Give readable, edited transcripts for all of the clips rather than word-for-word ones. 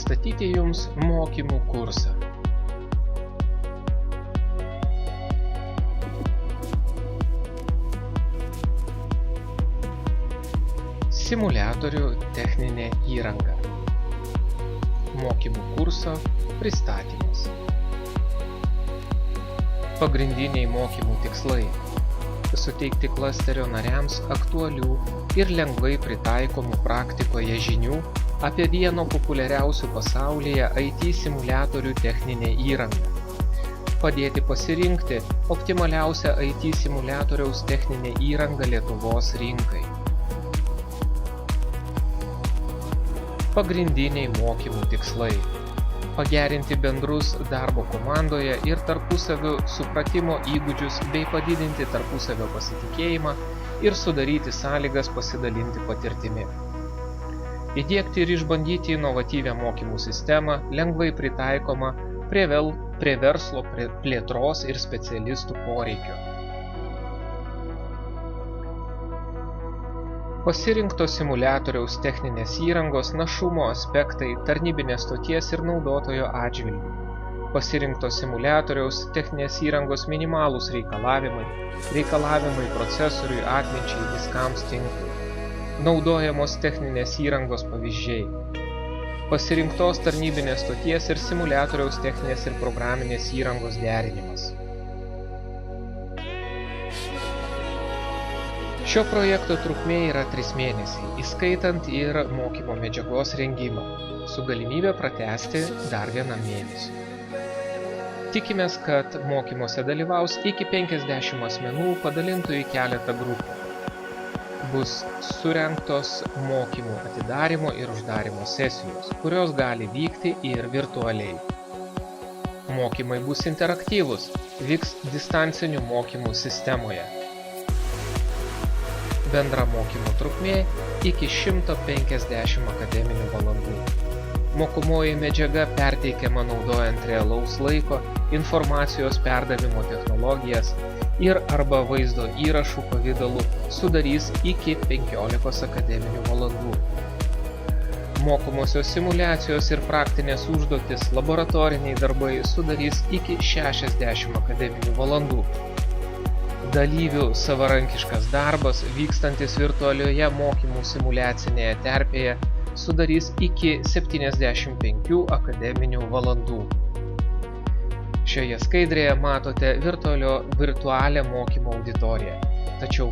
pristatyti Jums mokymų kursą. Simuliatorių techninė įranga. Mokymų kurso pristatymas. Pagrindiniai mokymų tikslai. Suteikti klasterio nariams aktualių ir lengvai pritaikomų praktikoje žinių apie vieno populiariausių pasaulyje IT simuliatorių techninę įrangą. Padėti pasirinkti optimaliausią IT simuliatoriaus techninę įrangą Lietuvos rinkai. Pagrindiniai mokymų tikslai. Pagerinti bendrus darbo komandoje ir tarpusavio supratimo įgūdžius bei padidinti tarpusavio pasitikėjimą ir sudaryti sąlygas pasidalinti patirtimi. Įdiegti ir išbandyti inovatyvią mokymų sistemą, lengvai pritaikomą prie verslo plėtros ir specialistų poreikio. Pasirinkto simuliatoriaus techninės įrangos našumo aspektai tarnybinės stoties ir naudotojo atžvilgiu. Pasirinkto simuliatoriaus techninės įrangos minimalūs reikalavimai procesoriui, atminčiai, diskams, tinklui. Naudojamos techninės įrangos pavyzdžiai. Pasirinktos tarnybinės stoties ir simuliatoriaus techninės ir programinės įrangos derinimas. Šio projekto trukmė yra 3 mėnesiai, įskaitant ir mokymo medžiagos rengimą, su galimybė pratęsti dar 1 mėnesį. Tikimės, kad mokymuose dalyvaus iki 50 asmenų padalintų į keletą grupių. Bus surengtos mokymų atidarymo ir uždarymo sesijos, kurios gali vykti ir virtualiai. Mokymai bus interaktyvūs, vyks distancinių mokymų sistemoje. Bendra mokymo trukmė iki 150 akademinių valandų. Mokomoji medžiaga perteikiama naudojant realaus laiko, informacijos perdavimo technologijas ir arba vaizdo įrašų pavidalu sudarys iki 15 akademinių valandų. Mokomosios simuliacijos ir praktinės užduotis, laboratoriniai darbai sudarys iki 60 akademinių valandų. Dalyvių savarankiškas darbas, vykstantis virtualioje mokymų simuliacinėje terpėje, sudarys iki 75 akademinių valandų. Šioje skaidrėje matote virtualią mokymo auditoriją, tačiau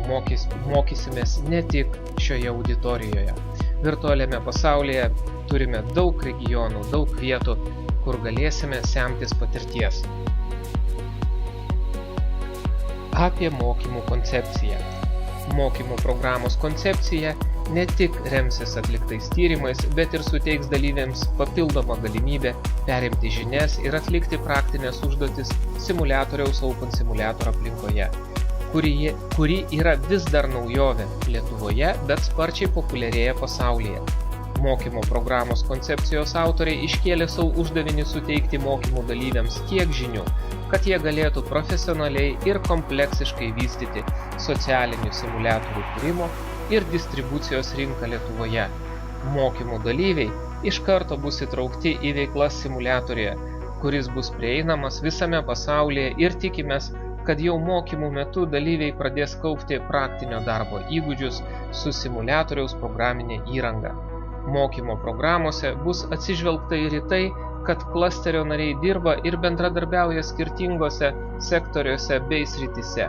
mokysimės ne tik šioje auditorijoje. Virtualiame pasaulyje turime daug regionų, daug vietų, kur galėsime semtis patirties. Apie mokymų koncepciją. Mokymų programos koncepcija ne tik remsis atliktais tyrimais, bet ir suteiks dalyviams papildomą galimybę perimti žinias ir atlikti praktinės užduotis simuliatoriaus Open Simulator aplinkoje, kuri yra vis dar naujovė Lietuvoje, bet sparčiai populiarėja pasaulyje. Mokymo programos koncepcijos autoriai iškėlė savo uždavinį suteikti mokymų dalyviams tiek žinių, kad jie galėtų profesionaliai ir kompleksiškai vystyti socialinių simuliatorių kūrimo ir distribucijos rinką Lietuvoje. Mokymų dalyviai iš karto bus įtraukti į veiklas simuliatoriuje, kuris bus prieinamas visame pasaulyje ir tikimės, kad jau mokymų metu dalyviai pradės kaupti praktinio darbo įgūdžius su simuliatoriaus programinė įranga. Mokymo programuose bus atsižvelgta ir į tai, kad klasterio nariai dirba ir bendradarbiauja skirtingose sektoriuose bei srityse,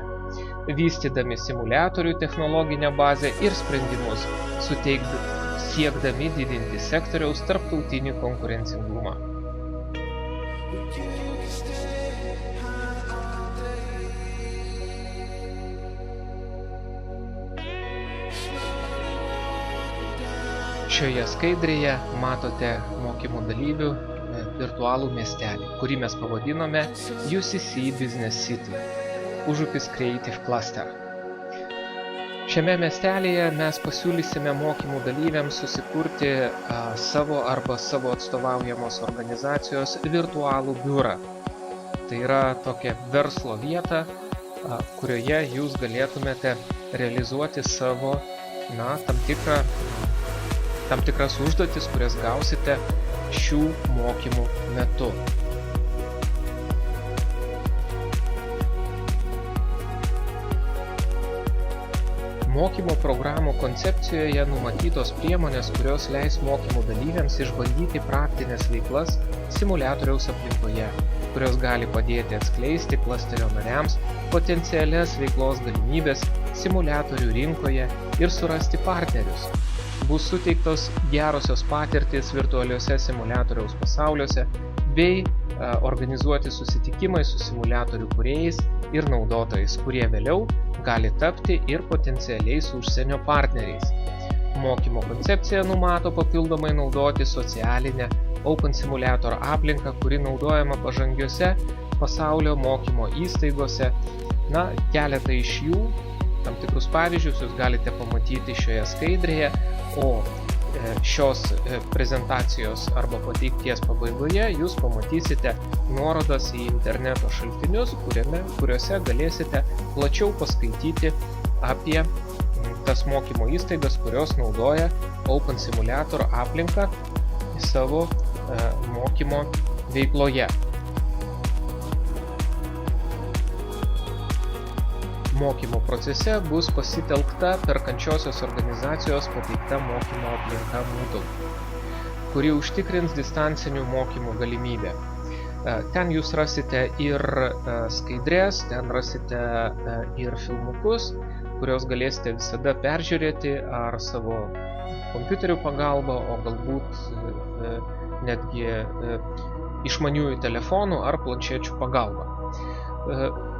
vystydami simuliatorių technologinę bazę ir sprendimus, siekdami didinti sektoriaus tarptautinį konkurencingumą. Šioje skaidrėje matote mokymų dalyvių virtualų miestelį, kurį mes pavadinome UCC Business City – Užupis Creative Cluster. Šiame miestelėje mes pasiūlysime mokymų dalyviams susikurti savo arba savo atstovaujamos organizacijos virtualų biurą. Tai yra tokia verslo vieta, kurioje jūs galėtumėte realizuoti savo tam tikras užduotis, kurias gausite šių mokymų metu. Mokymo programų koncepcijoje numatytos priemonės, kurios leis mokymų dalyviams išbandyti praktinės veiklas simuliatoriaus aplinkoje, kurios gali padėti atskleisti klasterio nariams potencialias veiklos galimybės simuliatorių rinkoje ir surasti partnerius. Bus suteiktos gerosios patirtys virtualiuose simuliatoriaus pasauliuose bei organizuoti susitikimai su simuliatorių kūrėjais ir naudotojais, kurie vėliau gali tapti ir potencialiais užsienio partneriais. Mokymo koncepcija numato papildomai naudoti socialinę Open Simulator aplinką, kuri naudojama pažangiose pasaulio mokymo įstaigose. Keletą iš jų, tam tikrus pavyzdžius, jūs galite pamatyti šioje skaidrėje, o šios prezentacijos arba pateikties pabaigoje jūs pamatysite nuorodas į interneto šaltinius, kuriuose galėsite plačiau paskaityti apie tas mokymo įstaigas, kurios naudoja Open Simulator aplinką savo mokymo veikloje. Mokymo procese bus pasitelkta perkančiosios organizacijos pateikta mokymo aplinka Moodle, kuri užtikrins distancinių mokymų galimybę. Ten jūs rasite ir skaidrės, ten rasite ir filmukus, kurios galėsite visada peržiūrėti ar savo kompiuterių pagalba, o galbūt netgi išmaniųjų telefonų ar planšečių pagalba.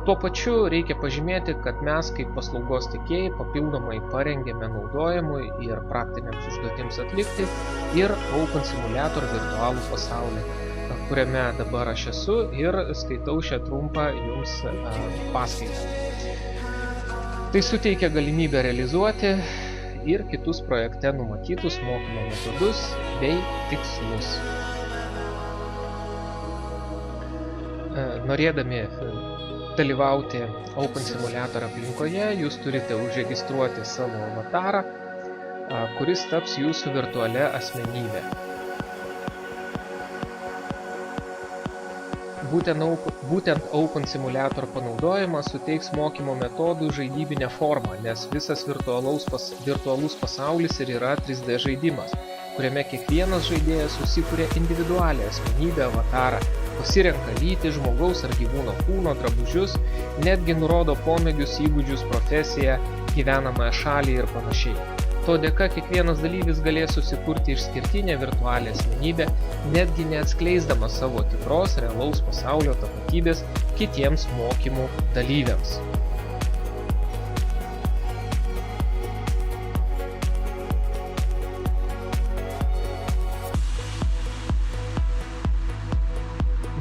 Tuo pačiu reikia pažymėti, kad mes kaip paslaugos tiekėjai papildomai parengėme naudojimui ir praktiniams užduotims atlikti ir Open Simulator virtualų pasaulį, kuriame dabar aš esu ir skaitau šią trumpą jums paskaitą. Tai suteikia galimybę realizuoti ir kitus projekte numatytus mokymo metodus bei tikslus. Norėdami dalyvauti Open Simulator aplinkoje, jūs turite užregistruoti savo avatarą, kuris taps jūsų virtualia asmenybė. Būtent Open Simulator panaudojimas suteiks mokymo metodų žaidybinę formą, nes visas virtualus pasaulis ir yra 3D žaidimas, kuriame kiekvienas žaidėjas susikuria individualią asmenybę avatarą, pasirenka lytį, žmogaus ar gyvūno kūno, drabužius, netgi nurodo pomėgius, įgūdžius, profesiją, gyvenamąją šalį ir panašiai. To dėka kiekvienas dalyvis galės susikurti išskirtinę virtualią asmenybę, netgi neatskleisdamas savo tikros, realaus pasaulio tapatybės kitiems mokymų dalyviams.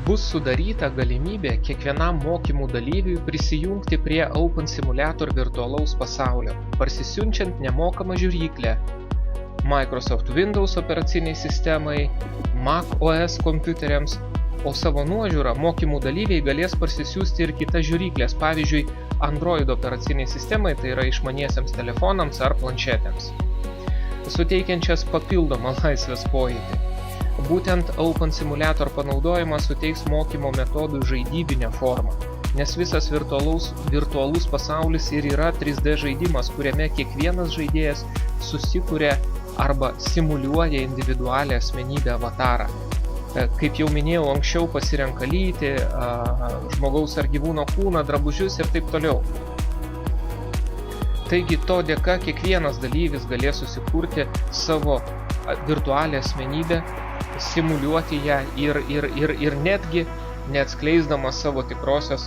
Bus sudaryta galimybė kiekvienam mokymų dalyviui prisijungti prie Open Simulator virtualaus pasaulio, parsisiunčiant nemokamą žiūryklę Microsoft Windows operaciniai sistemai, Mac OS kompiuteriams, o savo nuožiūrą mokymų dalyviai galės parsisiųsti ir kitas žiūryklės, pavyzdžiui, Android operaciniai sistemai, tai yra išmaniesiems telefonams ar planšetėms, suteikiančias papildomą laisvės pojūtį. Būtent Open Simulator panaudojimas suteiks mokymo metodų žaidybinę formą, nes visas virtualus pasaulis ir yra 3D žaidimas, kuriame kiekvienas žaidėjas susikuria arba simuliuoja individualią asmenybę avatarą. Kaip jau minėjau, anksčiau pasirenka lytį, žmogaus ar gyvūno kūną, drabužius ir taip toliau. Taigi to dėka kiekvienas dalyvis galės susikurti savo virtualią asmenybę, simuliuoti ją ir netgi neatskleisdamas savo tikrosios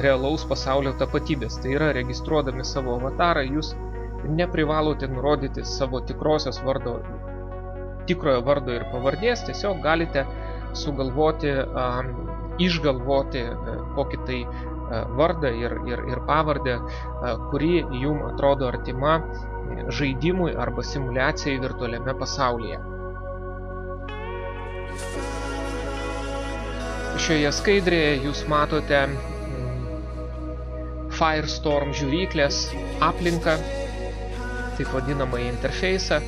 realaus pasaulio tapatybės. Tai yra, registruodami savo avatarą, jūs neprivalote nurodyti savo tikrojo vardo ir pavardės, tiesiog galite sugalvoti, išgalvoti kokį tai vardą ir pavardę, kuri jums atrodo artima žaidimui arba simuliacijai virtualiame pasaulyje. Šioje skaidrėje jūs matote Firestorm žiūryklės aplinką, taip vadinamą interfeisą.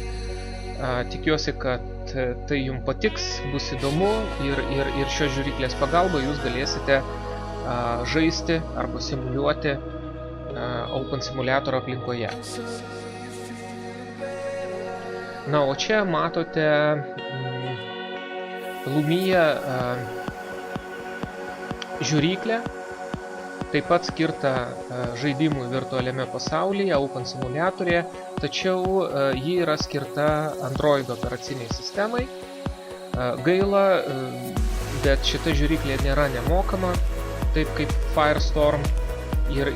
Tikiuosi, kad tai jums patiks, bus įdomu ir šios žiūriklės pagalba jūs galėsite žaisti arba simuliuoti Open Simulator aplinkoje. Na, o čia matote Lumia žiūriklę, taip pat skirta žaidimui virtualiame pasaulyje, Open Simulator'e, tačiau ji yra skirta Android operaciniai sistemai. Gaila, bet šita žiūriklė nėra nemokama, taip kaip Firestorm, ir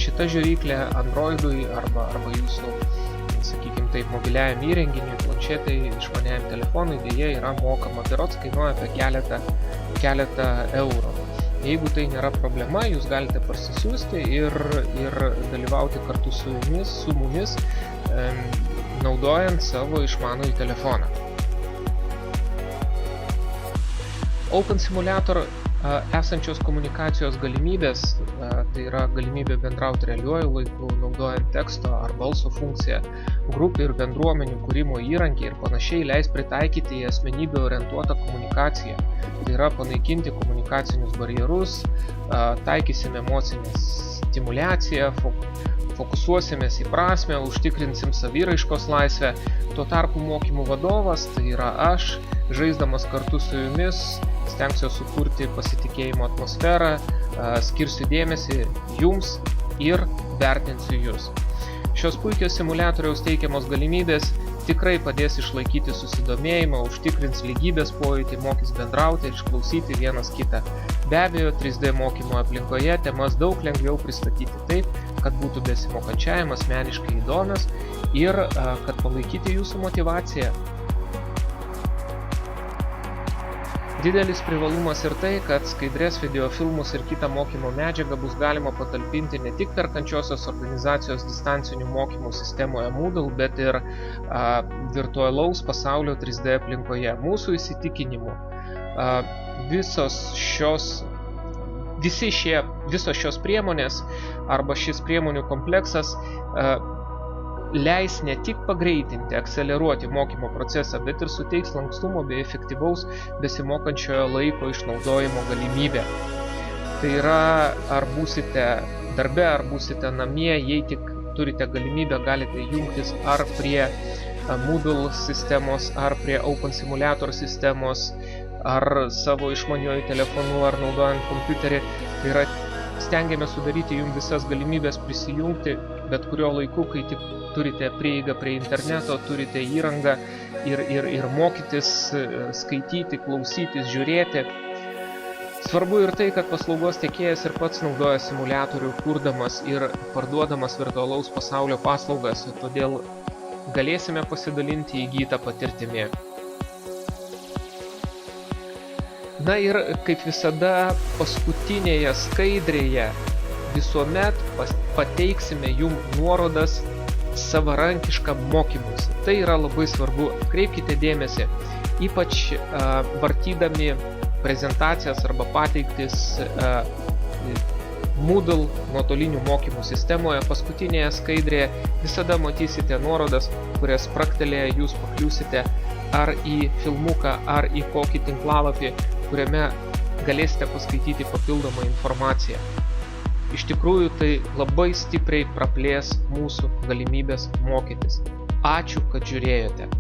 šita žiūriklė Androidui arba jūsų, sakykime taip, mobiliajam įrenginiui, planšetai, išmaniajam telefonui dėja yra mokama, berods kainuoja apie keletą eurų. Jeigu tai nėra problema, jūs galite parsisiųsti ir dalyvauti kartu su mumis, naudojant savo išmanųjį telefoną. Open Simulator esančios komunikacijos galimybės, tai yra galimybė bendrauti realiuoju laiku, naudojant teksto ar balso funkciją, grupių ir bendruomenių kūrimo įrankiai ir panašiai leis pritaikyti į asmenybę orientuotą komunikaciją. Tai yra panaikinti komunikacinius barjerus, taikysime emocinę stimuliaciją, fokusuosimės į prasmę, užtikrinsim saviraiškos laisvę. Tuo tarpu mokymų vadovas, tai yra aš, žaisdamas kartu su jumis, stengsiu sukurti pasitikėjimo atmosferą, skirsiu dėmesį jums ir vertinsiu jūs. Šios puikios simuliatoriaus teikiamos galimybės tikrai padės išlaikyti susidomėjimą, užtikrins lygybės pojūtį, mokys bendrauti ir išklausyti vienas kitą. Be abejo, 3D mokymo aplinkoje temas daug lengviau pristatyti taip, kad būtų besimokančiajam asmeniškai įdomios ir kad palaikyti jūsų motyvaciją. Didelis privalumas ir tai, kad skaidrės videofilmus ir kitą mokymo medžiagą bus galima patalpinti ne tik perkančiosios organizacijos distancinių mokymų sistemoje Moodle, bet ir virtualaus pasaulio 3D aplinkoje. Mūsų įsitikinimu, visos šios priemonės arba šis priemonių kompleksas leis ne tik pagreitinti, akceleruoti mokymo procesą, bet ir suteiks lankstumo bei efektyvaus besimokančiojo laiko išnaudojimo galimybę. Tai yra, ar būsite darbe, ar būsite namie, jei tik turite galimybę, galite jungtis ar prie Moodle sistemos, ar prie Open Simulator sistemos, ar savo išmaniuoju telefonu, ar naudojant kompiuterį. Tai yra, stengiame sudaryti jums visas galimybės prisijungti bet kurio laiku, kai tik turite prieigą prie interneto, turite įrangą ir mokytis, skaityti, klausytis, žiūrėti. Svarbu ir tai, kad paslaugos tiekėjas ir pats naudoja simuliatorių, kurdamas ir parduodamas virtualaus pasaulio paslaugas, todėl galėsime pasidalinti įgytą patirtimi. Na ir kaip visada paskutinėje skaidrėje visuomet pateiksime jums nuorodas savarankiškam mokymuisi. Tai yra labai svarbu, atkreipkite dėmesį, ypač vartydami prezentacijas arba pateiktis Moodle nuotolinių mokymų sistemoje. Paskutinėje skaidrėje visada matysite nuorodas, kurias spraktelėję jūs pakliūsite ar į filmuką, ar į kokį tinklalapį, kuriame galėsite paskaityti papildomą informaciją. Iš tikrųjų, tai labai stipriai praplės mūsų galimybės mokytis. Ačiū, kad žiūrėjote.